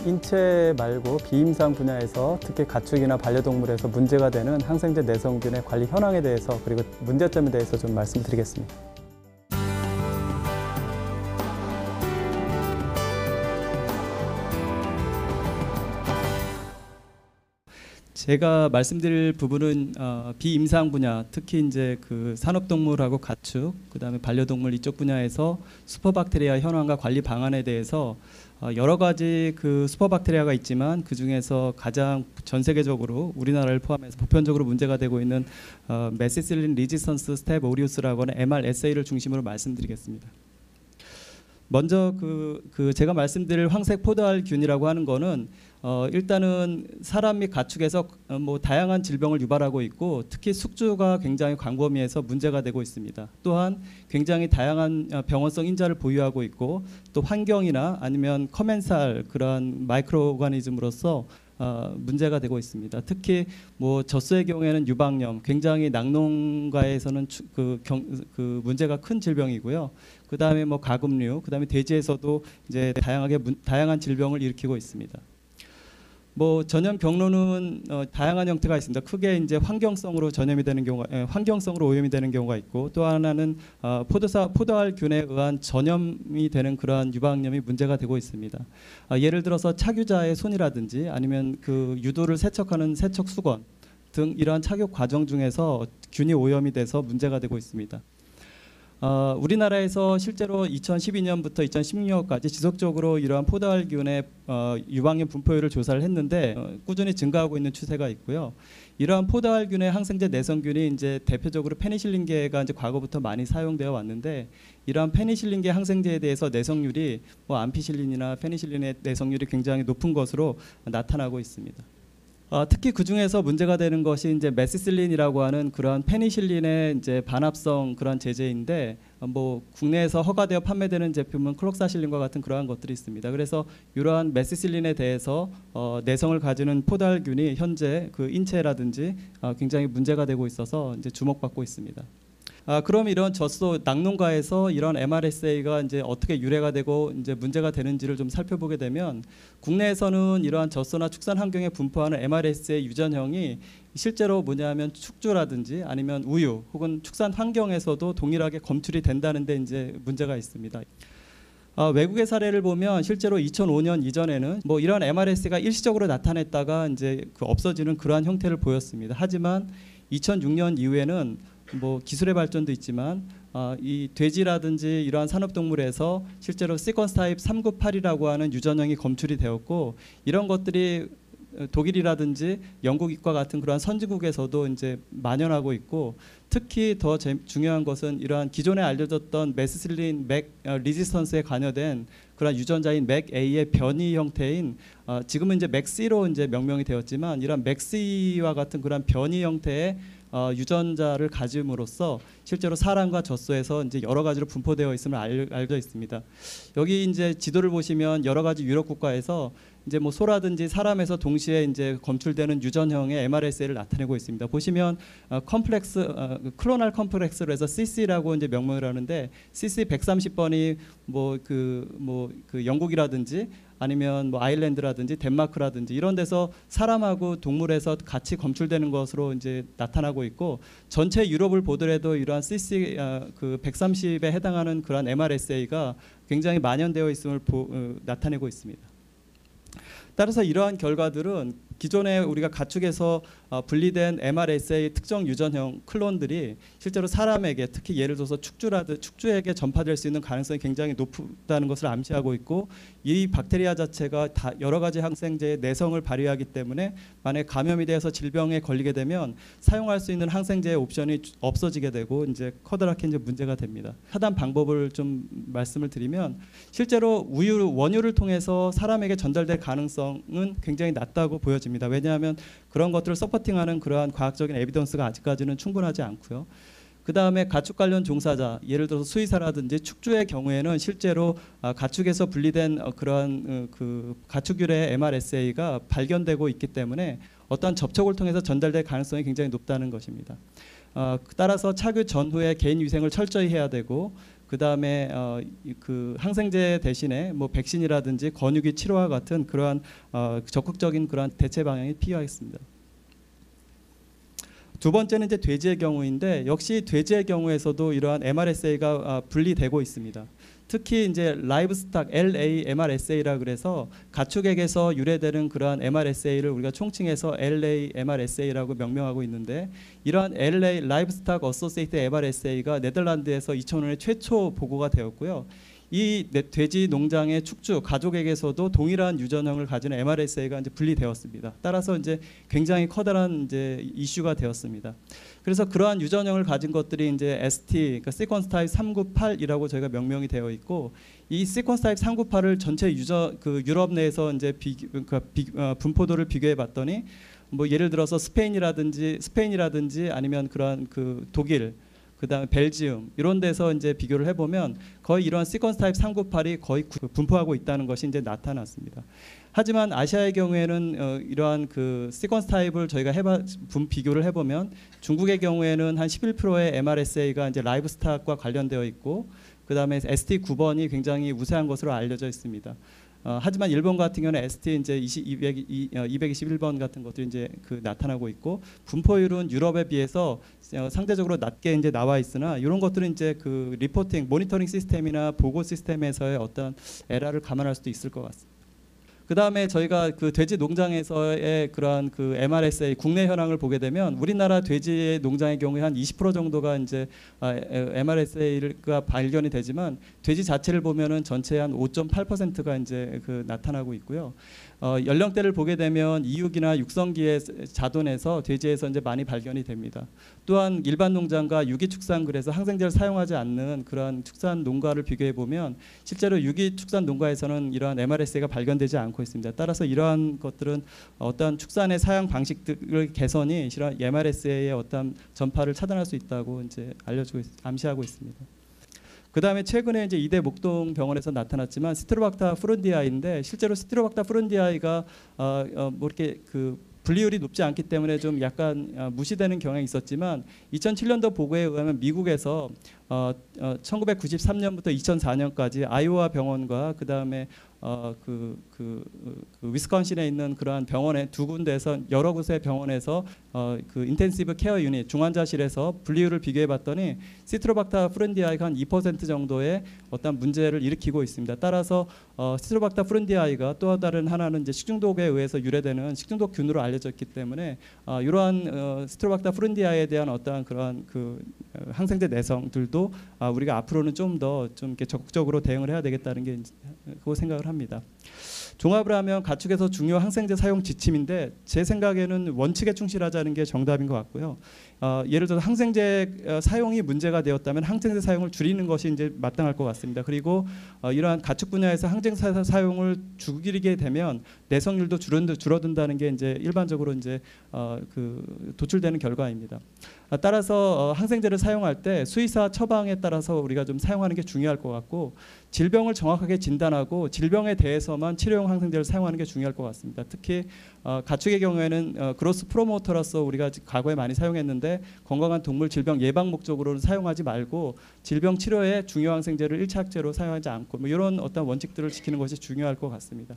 인체 말고 비임상 분야에서 특히 가축이나 반려동물에서 문제가 되는 항생제 내성균의 관리 현황에 대해서 그리고 문제점에 대해서 좀 말씀드리겠습니다. 제가 말씀드릴 부분은 비임상 분야, 특히 이제 그 산업동물하고 가축, 그다음에 반려동물 이쪽 분야에서 슈퍼박테리아 현황과 관리 방안에 대해서 여러 가지 그 슈퍼박테리아가 있지만 그 중에서 가장 전 세계적으로 우리나라를 포함해서 보편적으로 문제가 되고 있는 메시실린 리지스턴스 스텝 오리우스라고 하는 MRSA를 중심으로 말씀드리겠습니다. 먼저 제가 말씀드릴 황색 포도알균이라고 하는 거는 일단은 사람 및 가축에서 뭐 다양한 질병을 유발하고 있고 특히 숙주가 굉장히 광범위해서 문제가 되고 있습니다. 또한 굉장히 다양한 병원성 인자를 보유하고 있고 또 환경이나 아니면 커멘살 그러한 마이크로 오가니즘으로서 문제가 되고 있습니다. 특히 뭐 젖소의 경우에는 유방염, 굉장히 낙농가에서는 그 문제가 큰 질병이고요. 그 다음에 뭐 가금류, 그 다음에 돼지에서도 이제 다양한 질병을 일으키고 있습니다. 뭐 전염 경로는 다양한 형태가 있습니다. 크게 이제 환경성으로 환경성으로 오염이 되는 경우가 있고 또 하나는 포도알균에 의한 전염이 되는 그러한 유방염이 문제가 되고 있습니다. 예를 들어서 착유자의 손이라든지 아니면 그 유도를 세척하는 세척 수건 등 이러한 착육 과정 중에서 균이 오염이 돼서 문제가 되고 있습니다. 우리나라에서 실제로 2012년부터 2016년까지 지속적으로 이러한 포도알균의 유방염 분포율을 조사를 했는데 꾸준히 증가하고 있는 추세가 있고요. 이러한 포도알균의 항생제 내성균이 이제 대표적으로 페니실린계가 이제 과거부터 많이 사용되어 왔는데 이러한 페니실린계 항생제에 대해서 내성률이 뭐 암피실린이나 페니실린의 내성률이 굉장히 높은 것으로 나타나고 있습니다. 특히 그 중에서 문제가 되는 것이 이제 메시실린이라고 하는 그러한 페니실린의 이제 반합성 그런 제제인데 뭐 국내에서 허가되어 판매되는 제품은 클록사실린과 같은 그러한 것들이 있습니다. 그래서 이러한 메시실린에 대해서 내성을 가지는 포도알균이 현재 그 인체라든지 굉장히 문제가 되고 있어서 이제 주목받고 있습니다. 그럼 이런 젖소 낙농가에서 이런 MRSA가 이제 어떻게 유래가 되고 이제 문제가 되는지를 좀 살펴보게 되면 국내에서는 이러한 젖소나 축산 환경에 분포하는 MRSA 유전형이 실제로 뭐냐면 축주라든지 아니면 우유 혹은 축산 환경에서도 동일하게 검출이 된다는데 이제 문제가 있습니다. 외국의 사례를 보면 실제로 2005년 이전에는 뭐 이런 MRSA가 일시적으로 나타냈다가 이제 없어지는 그러한 형태를 보였습니다. 하지만 2006년 이후에는 뭐 기술의 발전도 있지만 이 돼지라든지 이러한 산업동물에서 실제로 시퀀스 타입 398이라고 하는 유전형이 검출이 되었고 이런 것들이 독일이라든지 영국과 같은 그러한 선진국에서도 이제 만연하고 있고 특히 더 중요한 것은 이러한 기존에 알려졌던 메시실린 맥 리지스턴스에 관여된 그런 유전자인 맥A의 변이 형태인 지금은 이제 맥C로 이제 명명이 되었지만 이런 맥C와 같은 그런 변이 형태의 유전자를 가짐으로써 실제로 사람과 젖소에서 이제 여러 가지로 분포되어 있음을 알려져 있습니다. 여기 이제 지도를 보시면 여러 가지 유럽 국가에서 이제 뭐 소라든지 사람에서 동시에 이제 검출되는 유전형의 MRSA를 나타내고 있습니다. 보시면 클로날 컴플렉스로 해서 CC라고 이제 명명을 하는데 CC 130번이 그 영국이라든지 아니면 뭐 아일랜드라든지 덴마크라든지 이런 데서 사람하고 동물에서 같이 검출되는 것으로 이제 나타나고 있고 전체 유럽을 보더라도 이러한 CC 그 130에 해당하는 그러한 MRSA가 굉장히 만연되어 있음을 나타내고 있습니다. 따라서 이러한 결과들은 기존에 우리가 가축에서 분리된 MRSA 특정 유전형 클론들이 실제로 사람에게 특히 예를 들어서 축주에게 전파될 수 있는 가능성이 굉장히 높다는 것을 암시하고 있고 이 박테리아 자체가 다 여러 가지 항생제의 내성을 발휘하기 때문에 만약 감염이 돼서 질병에 걸리게 되면 사용할 수 있는 항생제의 옵션이 없어지게 되고 이제 커다랗게 이제 문제가 됩니다. 하단 방법을 좀 말씀을 드리면 실제로 원유를 통해서 사람에게 전달될 가능성은 굉장히 낮다고 보여집니다. 왜냐하면 그런 것들을 서포팅하는 그러한 과학적인 에비던스가 아직까지는 충분하지 않고요. 그 다음에 가축 관련 종사자, 예를 들어서 수의사라든지 축주의 경우에는 실제로 가축에서 분리된 그러한 그 가축유래의 MRSA가 발견되고 있기 때문에 어떠한 접촉을 통해서 전달될 가능성이 굉장히 높다는 것입니다. 따라서 착유 전후에 개인 위생을 철저히 해야 되고 그다음에 그 항생제 대신에 뭐 백신이라든지 권유기 치료와 같은 그러한 적극적인 그러한 대체 방향이 필요하겠습니다. 두 번째는 이제 돼지의 경우인데 역시 돼지의 경우에서도 이러한 MRSA가 분리되고 있습니다. 특히 이제 라이브스탁 LA-MRSA라 그래서 가축액에서 유래되는 그러한 MRSA를 우리가 총칭해서 LA-MRSA라고 명명하고 있는데 이러한 LA 라이브스탁 어소시에이티드 MRSA가 네덜란드에서 2005년에 최초 보고가 되었고요. 이 돼지 농장의 축주 가족에게서도 동일한 유전형을 가진 MRSA가 이제 분리되었습니다. 따라서 이제 굉장히 커다란 이제 이슈가 되었습니다. 그래서 그러한 유전형을 가진 것들이 이제 ST, 그러니까 시퀀스 타입 398이라고 저희가 명명이 되어 있고 이 시퀀스 타입 398을 전체 유럽 내에서 이제 분포도를 비교해 봤더니 뭐 예를 들어서 스페인이라든지 아니면 그러한 그 독일 그다음에 벨지움 이런 데서 이제 비교를 해보면 거의 이러한 시퀀스 타입 398이 거의 분포하고 있다는 것이 이제 나타났습니다. 하지만 아시아의 경우에는 이러한 그 시퀀스 타입을 저희가 비교를 해보면 중국의 경우에는 한 11%의 MRSA가 이제 라이브스탁과 관련되어 있고 그다음에 ST 9번이 굉장히 우세한 것으로 알려져 있습니다. 하지만 일본 같은 경우는 ST 이제 221번 같은 것들이 이제 그 나타나고 있고 분포율은 유럽에 비해서 상대적으로 낮게 이제 나와 있으나 이런 것들은 이제 그 리포팅, 모니터링 시스템이나 보고 시스템에서의 어떤 에러를 감안할 수도 있을 것 같습니다. 그 다음에 저희가 그 돼지 농장에서의 그러한 그 MRSA 국내 현황을 보게 되면 우리나라 돼지 농장의 경우에 한 20% 정도가 이제 MRSA가 발견이 되지만 돼지 자체를 보면은 전체의 한 5.8%가 이제 그 나타나고 있고요. 연령대를 보게 되면 이육이나 육성기의 자돈에서 돼지에서 이제 많이 발견이 됩니다. 또한 일반 농장과 유기축산글에서 항생제를 사용하지 않는 그러한 축산 농가를 비교해 보면 실제로 유기축산 농가에서는 이러한 MRSA가 발견되지 않고 있습니다. 따라서 이러한 것들은 어떤 축산의 사용 방식들의 개선이 이런 MRSA의 어떤 전파를 차단할 수 있다고 이제 암시하고 있습니다. 그 다음에 최근에 이제 이대 목동 병원에서 나타났지만 스티로박타 프론디아이인데 실제로 스티로박타 프론디아이가 뭐 이렇게 그 분리율이 높지 않기 때문에 좀 약간 무시되는 경향이 있었지만 2007년도 보고에 의하면 미국에서 1993년부터 2004년까지 아이오와 병원과 그 다음에 위스콘신에 있는 그러한 병원에 두 군데에서 여러 곳의 병원에서 그 인텐시브 케어 유닛 중환자실에서 분리율을 비교해 봤더니 시트로박타 프론디아이가 한 2% 정도의 어떤 문제를 일으키고 있습니다. 따라서 시트로박타 프론디아이가 또 다른 하나는 이제 식중독에 의해서 유래되는 식중독균으로 알려졌기 때문에 이러한 시트로박타 프론디아이에 대한 어떠한 그러한 그 항생제 내성들도 우리가 앞으로는 좀 더 좀 이렇게 적극적으로 대응을 해야 되겠다는 게 그거 생각을 합니다. 종합을 하면 가축에서 중요 항생제 사용 지침인데 제 생각에는 원칙에 충실하자는 게 정답인 것 같고요. 예를 들어서 항생제 사용이 문제가 되었다면 항생제 사용을 줄이는 것이 이제 마땅할 것 같습니다. 그리고 이러한 가축 분야에서 항생제 사용을 줄이게 되면 내성률도 줄어든다는 게 이제 일반적으로 이제 그 도출되는 결과입니다. 따라서 항생제를 사용할 때 수의사 처방에 따라서 우리가 좀 사용하는 게 중요할 것 같고 질병을 정확하게 진단하고 질병에 대해서만 치료용 항생제를 사용하는 게 중요할 것 같습니다. 특히 가축의 경우에는 그로스 프로모터로서 우리가 과거에 많이 사용했는데 건강한 동물 질병 예방 목적으로는 사용하지 말고 질병 치료에 중요 항생제를 일차적으로 사용하지 않고 뭐 이런 어떤 원칙들을 지키는 것이 중요할 것 같습니다.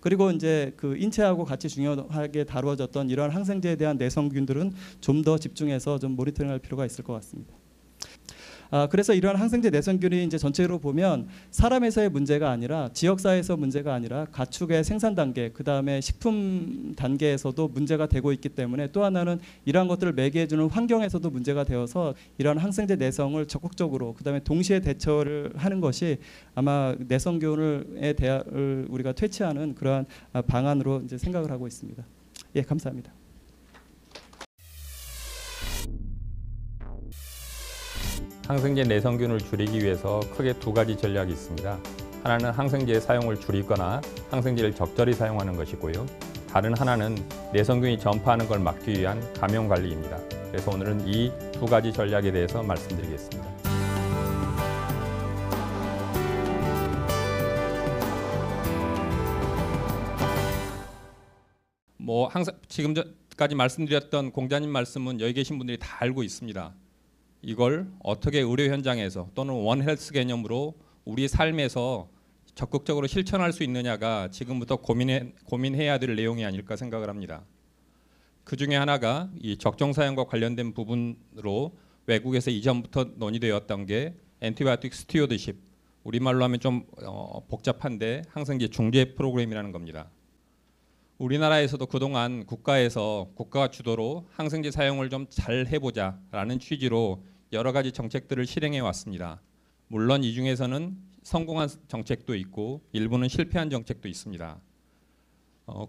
그리고 이제 그 인체하고 같이 중요하게 다루어졌던 이러한 항생제에 대한 내성균들은 좀 더 집중해서 좀 모니터링할 필요가 있을 것 같습니다. 그래서 이러한 항생제 내성균이 이제 전체로 보면 사람에서의 문제가 아니라 지역사회에서 문제가 아니라 가축의 생산 단계, 그 다음에 식품 단계에서도 문제가 되고 있기 때문에 또 하나는 이러한 것들을 매개해주는 환경에서도 문제가 되어서 이러한 항생제 내성을 적극적으로 그 다음에 동시에 대처를 하는 것이 아마 내성균을 우리가 퇴치하는 그러한 방안으로 이제 생각을 하고 있습니다. 예, 감사합니다. 항생제 내성균을 줄이기 위해서 크게 두 가지 전략이 있습니다. 하나는 항생제의 사용을 줄이거나 항생제를 적절히 사용하는 것이고요. 다른 하나는 내성균이 전파하는 걸 막기 위한 감염 관리입니다. 그래서 오늘은 이 두 가지 전략에 대해서 말씀드리겠습니다. 항상 지금까지 말씀드렸던 공자님 말씀은 여기 계신 분들이 다 알고 있습니다. 이걸 어떻게 의료 현장에서 또는 원헬스 개념으로 우리 삶에서 적극적으로 실천할 수 있느냐가 지금부터 고민해야 될 내용이 아닐까 생각을 합니다. 그 중에 하나가 이 적정 사용과 관련된 부분으로 외국에서 이전부터 논의되었던 게 엔티바이오틱 스튜어드십, 우리말로 하면 좀 복잡한데 항생제 중재 프로그램이라는 겁니다. 우리나라에서도 그동안 국가가 주도로 항생제 사용을 좀 잘 해보자라는 취지로 여러 가지 정책들을 실행해 왔습니다. 물론 이 중에서는 성공한 정책도 있고 일부는 실패한 정책도 있습니다.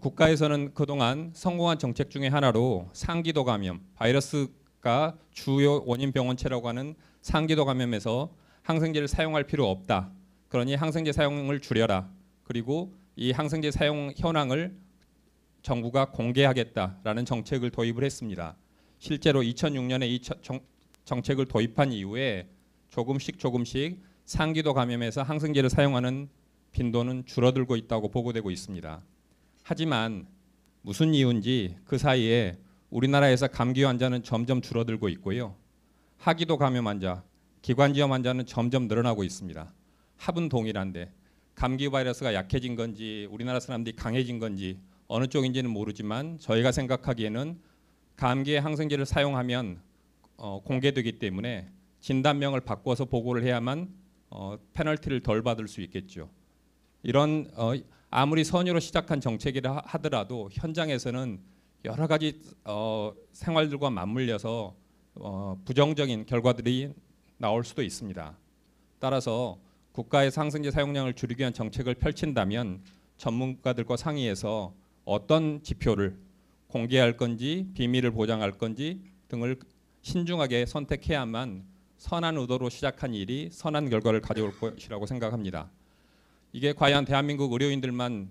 국가에서는 그동안 성공한 정책 중에 하나로 상기도 감염, 바이러스가 주요 원인 병원체라고 하는 상기도 감염에서 항생제를 사용할 필요 없다. 그러니 항생제 사용을 줄여라. 그리고 이 항생제 사용 현황을 정부가 공개하겠다라는 정책을 도입을 했습니다. 실제로 2006년에 이 정책을 도입한 이후에 조금씩 상기도 감염에서 항생제를 사용하는 빈도는 줄어들고 있다고 보고되고 있습니다. 하지만 무슨 이유인지 그 사이에 우리나라에서 감기 환자는 점점 줄어들고 있고요. 하기도 감염 환자, 기관지염 환자는 점점 늘어나고 있습니다. 합은 동일한데 감기 바이러스가 약해진 건지 우리나라 사람들이 강해진 건지 어느 쪽인지는 모르지만 저희가 생각하기에는 감기에 항생제를 사용하면 공개되기 때문에 진단명을 바꿔서 보고를 해야만 페널티를 덜 받을 수 있겠죠. 이런 아무리 선의로 시작한 정책이라 하더라도 현장에서는 여러 가지 생활들과 맞물려서 부정적인 결과들이 나올 수도 있습니다. 따라서 국가에서 항생제 사용량을 줄이기 위한 정책을 펼친다면 전문가들과 상의해서 어떤 지표를 공개할 건지 비밀을 보장할 건지 등을 신중하게 선택해야만 선한 의도로 시작한 일이 선한 결과를 가져올 것이라고 생각합니다. 이게 과연 대한민국 의료인들만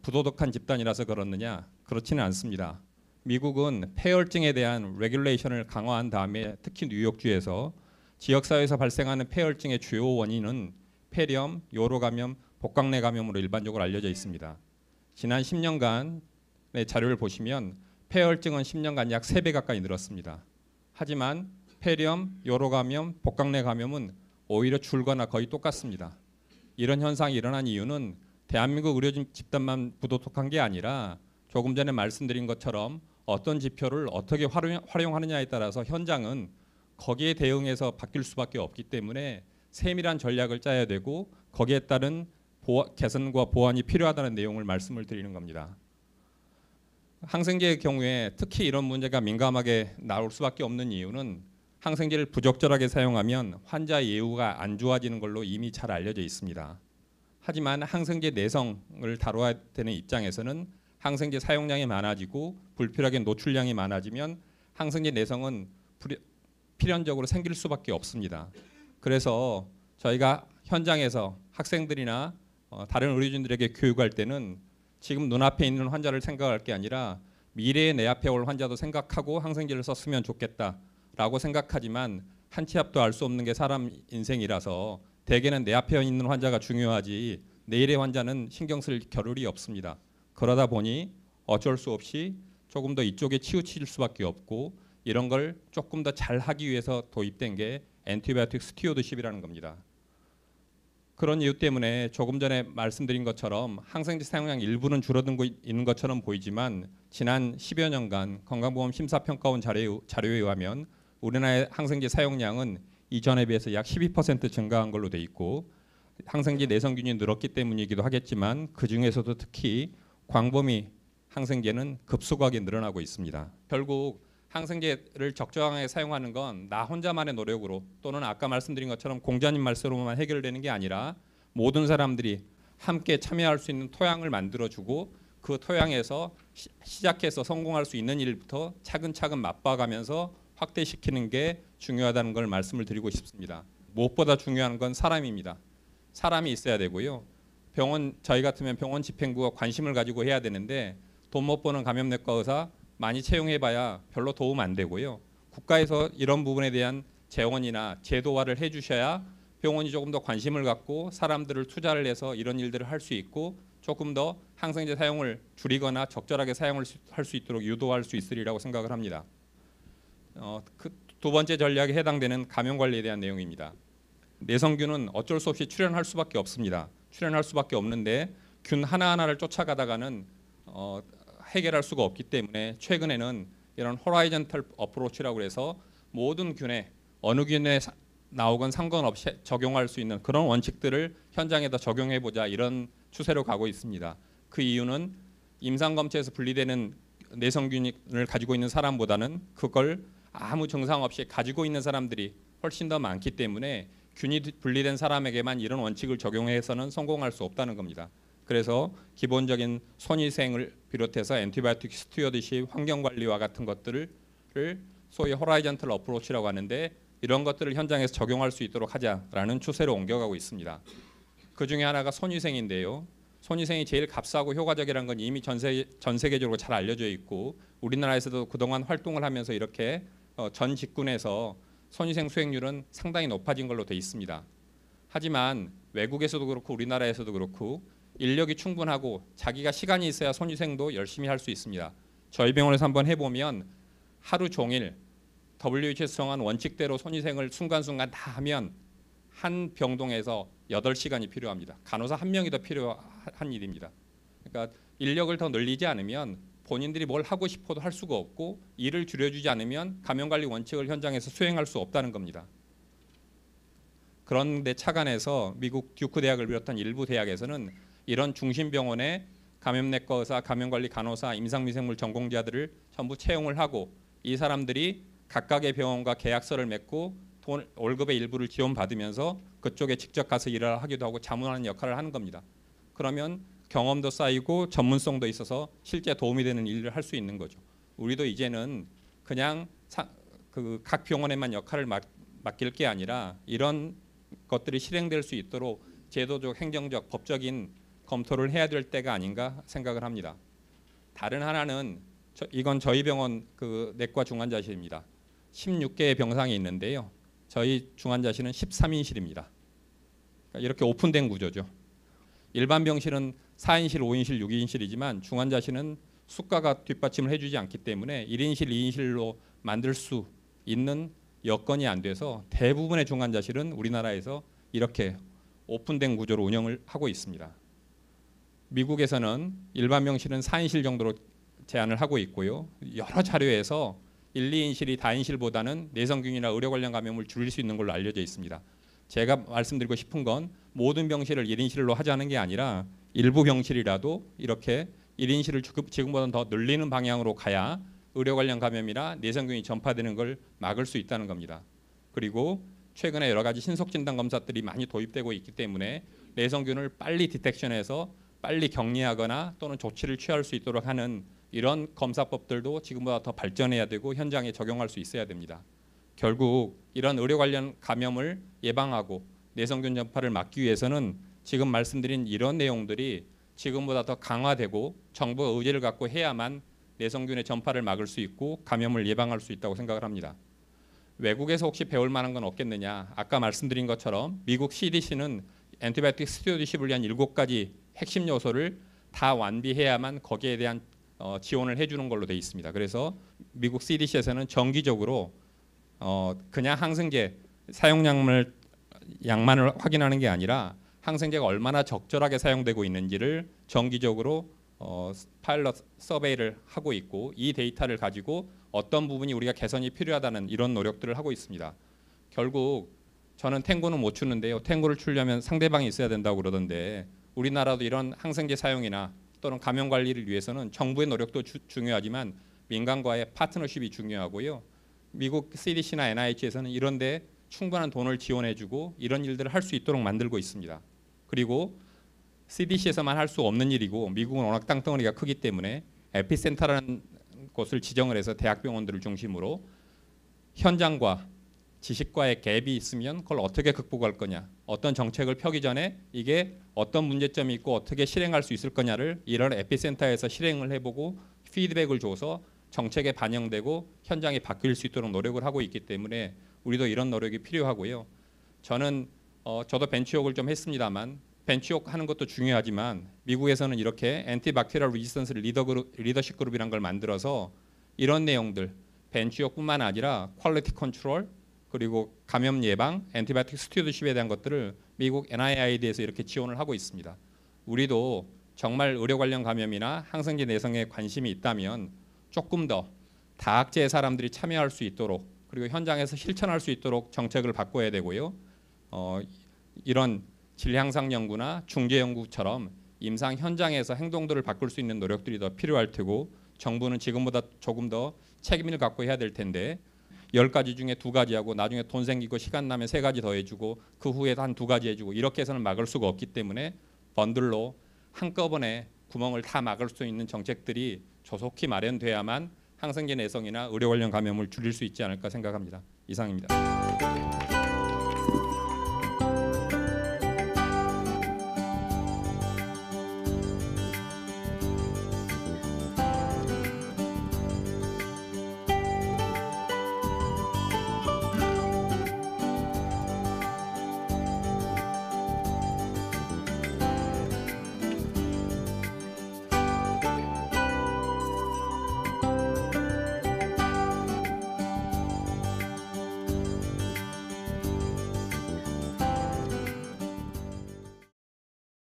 부도덕한 집단이라서 그렇느냐? 그렇지는 않습니다. 미국은 폐혈증에 대한 레귤레이션을 강화한 다음에 특히 뉴욕주에서 지역사회에서 발생하는 폐혈증의 주요 원인은 폐렴, 요로감염, 복강내 감염으로 일반적으로 알려져 있습니다. 지난 10년간의 자료를 보시면 폐혈증은 10년간 약 3배 가까이 늘었습니다. 하지만 폐렴, 요로감염, 복강내 감염은 오히려 줄거나 거의 똑같습니다. 이런 현상이 일어난 이유는 대한민국 의료 집단만 부도덕한 게 아니라 조금 전에 말씀드린 것처럼 어떤 지표를 어떻게 활용하느냐에 따라서 현장은 거기에 대응해서 바뀔 수밖에 없기 때문에 세밀한 전략을 짜야 되고 거기에 따른 개선과 보완이 필요하다는 내용을 말씀을 드리는 겁니다. 항생제의 경우에 특히 이런 문제가 민감하게 나올 수밖에 없는 이유는 항생제를 부적절하게 사용하면 환자의 예후가 안 좋아지는 걸로 이미 잘 알려져 있습니다. 하지만 항생제 내성을 다뤄야 되는 입장에서는 항생제 사용량이 많아지고 불필요하게 노출량이 많아지면 항생제 내성은 필연적으로 생길 수밖에 없습니다. 그래서 저희가 현장에서 학생들이나 다른 의료진들에게 교육할 때는 지금 눈앞에 있는 환자를 생각할 게 아니라 미래에 내 앞에 올 환자도 생각하고 항생제를 썼으면 좋겠다라고 생각하지만 한 치 앞도 알 수 없는 게 사람 인생이라서 대개는 내 앞에 있는 환자가 중요하지 내일의 환자는 신경 쓸 겨를이 없습니다. 그러다 보니 어쩔 수 없이 조금 더 이쪽에 치우칠 수밖에 없고 이런 걸 조금 더 잘하기 위해서 도입된 게 엔티바이오틱 스튜어드십이라는 겁니다. 그런 이유 때문에 조금 전에 말씀드린 것처럼 항생제 사용량 일부는 줄어들고 있는 것처럼 보이지만 지난 10여 년간 건강보험 심사평가원 자료에 의하면 우리나라의 항생제 사용량은 이전에 비해서 약 12% 증가한 걸로 돼 있고 항생제 내성균이 늘었기 때문이기도 하겠지만 그 중에서도 특히 광범위 항생제는 급속하게 늘어나고 있습니다. 결국 항생제를 적정하게 사용하는 건 나 혼자만의 노력으로 또는 아까 말씀드린 것처럼 공자님 말씀으로만 해결되는 게 아니라 모든 사람들이 함께 참여할 수 있는 토양을 만들어주고 그 토양에서 시작해서 성공할 수 있는 일부터 차근차근 맛봐가면서 확대시키는 게 중요하다는 걸 말씀을 드리고 싶습니다. 무엇보다 중요한 건 사람입니다. 사람이 있어야 되고요. 저희 같으면 병원 집행부가 관심을 가지고 해야 되는데 돈 못 버는 감염내과 의사 많이 채용해봐야 별로 도움 안 되고요. 국가에서 이런 부분에 대한 재원이나 제도화를 해주셔야 병원이 조금 더 관심을 갖고 사람들을 투자를 해서 이런 일들을 할 수 있고 조금 더 항생제 사용을 줄이거나 적절하게 사용을 할 수 있도록 유도할 수 있으리라고 생각을 합니다. 두 두 번째 전략에 해당되는 감염 관리에 대한 내용입니다. 내성균은 어쩔 수 없이 출현할 수밖에 없습니다. 출현할 수밖에 없는데 균 하나하나를 쫓아가다가는 해결할 수가 없기 때문에 최근에는 이런 호라이즌털 어프로치라고 해서 모든 균에 어느 균에 나오건 상관없이 적용할 수 있는 그런 원칙들을 현장에다 적용해 보자, 이런 추세로 가고 있습니다. 그 이유는 임상 검체에서 분리되는 내성균을 가지고 있는 사람보다는 그걸 아무 증상 없이 가지고 있는 사람들이 훨씬 더 많기 때문에 균이 분리된 사람에게만 이런 원칙을 적용해서는 성공할 수 없다는 겁니다. 그래서 기본적인 손위생을 비롯해서 엔티바이오틱 스튜어드십, 환경관리와 같은 것들을 소위 호라이즌털 어프로치라고 하는데, 이런 것들을 현장에서 적용할 수 있도록 하자라는 추세로 옮겨가고 있습니다. 그 중에 하나가 손위생인데요. 손위생이 제일 값싸고 효과적이라는 건 이미 전 세계적으로 잘 알려져 있고, 우리나라에서도 그동안 활동을 하면서 이렇게 전 직군에서 손위생 수행률은 상당히 높아진 걸로 돼 있습니다. 하지만 외국에서도 그렇고 우리나라에서도 그렇고 인력이 충분하고 자기가 시간이 있어야 손위생도 열심히 할 수 있습니다. 저희 병원에서 한번 해보면 하루 종일 WHO에서 정한 원칙대로 손위생을 순간순간 다 하면 한 병동에서 8시간이 필요합니다. 간호사 한 명이 더 필요한 일입니다. 그러니까 인력을 더 늘리지 않으면 본인들이 뭘 하고 싶어도 할 수가 없고, 일을 줄여주지 않으면 감염관리 원칙을 현장에서 수행할 수 없다는 겁니다. 그런데 착안해서 미국 듀크 대학을 비롯한 일부 대학에서는 이런 중심병원에 감염내과 의사, 감염관리 간호사, 임상미생물 전공자들을 전부 채용을 하고, 이 사람들이 각각의 병원과 계약서를 맺고 월급의 일부를 지원받으면서 그쪽에 직접 가서 일을 하기도 하고 자문하는 역할을 하는 겁니다. 그러면 경험도 쌓이고 전문성도 있어서 실제 도움이 되는 일을 할 수 있는 거죠. 우리도 이제는 그냥 각 병원에만 역할을 맡길 게 아니라 이런 것들이 실행될 수 있도록 제도적, 행정적, 법적인 검토를 해야 될 때가 아닌가 생각을 합니다. 다른 하나는 이건 저희 병원 그 내과 중환자실입니다. 16개의 병상이 있는데요. 저희 중환자실은 13인실입니다. 그러니까 이렇게 오픈된 구조죠. 일반 병실은 4인실, 5인실, 6인실이지만 중환자실은 수가가 뒷받침을 해주지 않기 때문에 1인실, 2인실로 만들 수 있는 여건이 안 돼서 대부분의 중환자실은 우리나라에서 이렇게 오픈된 구조로 운영을 하고 있습니다. 미국에서는 일반 병실은 4인실 정도로 제한을 하고 있고요. 여러 자료에서 1, 2인실이 다인실보다는 내성균이나 의료 관련 감염을 줄일 수 있는 걸로 알려져 있습니다. 제가 말씀드리고 싶은 건 모든 병실을 1인실로 하자는 게 아니라 일부 병실이라도 이렇게 1인실을 지금보다는 더 늘리는 방향으로 가야 의료 관련 감염이나 내성균이 전파되는 걸 막을 수 있다는 겁니다. 그리고 최근에 여러 가지 신속 진단 검사들이 많이 도입되고 있기 때문에 내성균을 빨리 디텍션해서 빨리 격리하거나 또는 조치를 취할 수 있도록 하는 이런 검사법들도 지금보다 더 발전해야 되고 현장에 적용할 수 있어야 됩니다. 결국 이런 의료 관련 감염을 예방하고 내성균 전파를 막기 위해서는 지금 말씀드린 이런 내용들이 지금보다 더 강화되고 정부가 의지를 갖고 해야만 내성균의 전파를 막을 수 있고 감염을 예방할 수 있다고 생각을 합니다. 외국에서 혹시 배울 만한 건 없겠느냐? 아까 말씀드린 것처럼 미국 CDC는 엔티바이오틱 스튜어디십을 위한 7가지 핵심 요소를 다 완비해야만 거기에 대한 지원을 해주는 걸로 되어 있습니다. 그래서 미국 CDC에서는 정기적으로 그냥 항생제 사용량만을 확인하는 게 아니라 항생제가 얼마나 적절하게 사용되고 있는지를 정기적으로 파일럿 서베이를 하고 있고, 이 데이터를 가지고 어떤 부분이 우리가 개선이 필요하다는 이런 노력들을 하고 있습니다. 결국 저는 탱고는 못 추는데요. 탱고를 추려면 상대방이 있어야 된다고 그러던데, 우리나라도 이런 항생제 사용이나 또는 감염 관리를 위해서는 정부의 노력도 중요하지만 민간과의 파트너십이 중요하고요. 미국 CDC나 NIH에서는 이런 데 충분한 돈을 지원해주고 이런 일들을 할 수 있도록 만들고 있습니다. 그리고 CDC에서만 할 수 없는 일이고, 미국은 워낙 땅덩어리가 크기 때문에 에피센터라는 곳을 지정을 해서 대학병원들을 중심으로 현장과 지식과의 갭이 있으면 그걸 어떻게 극복할 거냐, 어떤 정책을 펴기 전에 이게 어떤 문제점이 있고 어떻게 실행할 수 있을 거냐를 이런 에피센터에서 실행을 해보고 피드백을 줘서 정책에 반영되고 현장에 바뀔 수 있도록 노력을 하고 있기 때문에 우리도 이런 노력이 필요하고요. 저도 벤치웍을 좀 했습니다만, 벤치웍 하는 것도 중요하지만 미국에서는 이렇게 엔티박테리얼 리지스턴스 리더십 그룹이라는 걸 만들어서 이런 내용들, 벤치욕뿐만 아니라 퀄리티 컨트롤 그리고 감염 예방, 엔티바이오틱 스튜어드십에 대한 것들을 미국 NIAID에서 이렇게 지원을 하고 있습니다. 우리도 정말 의료 관련 감염이나 항생제 내성에 관심이 있다면 조금 더 다학제의 사람들이 참여할 수 있도록 그리고 현장에서 실천할 수 있도록 정책을 바꿔야 되고요. 이런 질 향상 연구나 중재 연구처럼 임상 현장에서 행동들을 바꿀 수 있는 노력들이 더 필요할 테고 정부는 지금보다 조금 더 책임을 갖고 해야 될 텐데 10가지 중에 2가지하고 나중에 돈 생기고 시간 나면 3가지 더 해주고 그 후에 한 2가지 해주고 이렇게 해서는 막을 수가 없기 때문에 번들로 한꺼번에 구멍을 다 막을 수 있는 정책들이 조속히 마련돼야만 항생제 내성이나 의료 관련 감염을 줄일 수 있지 않을까 생각합니다. 이상입니다.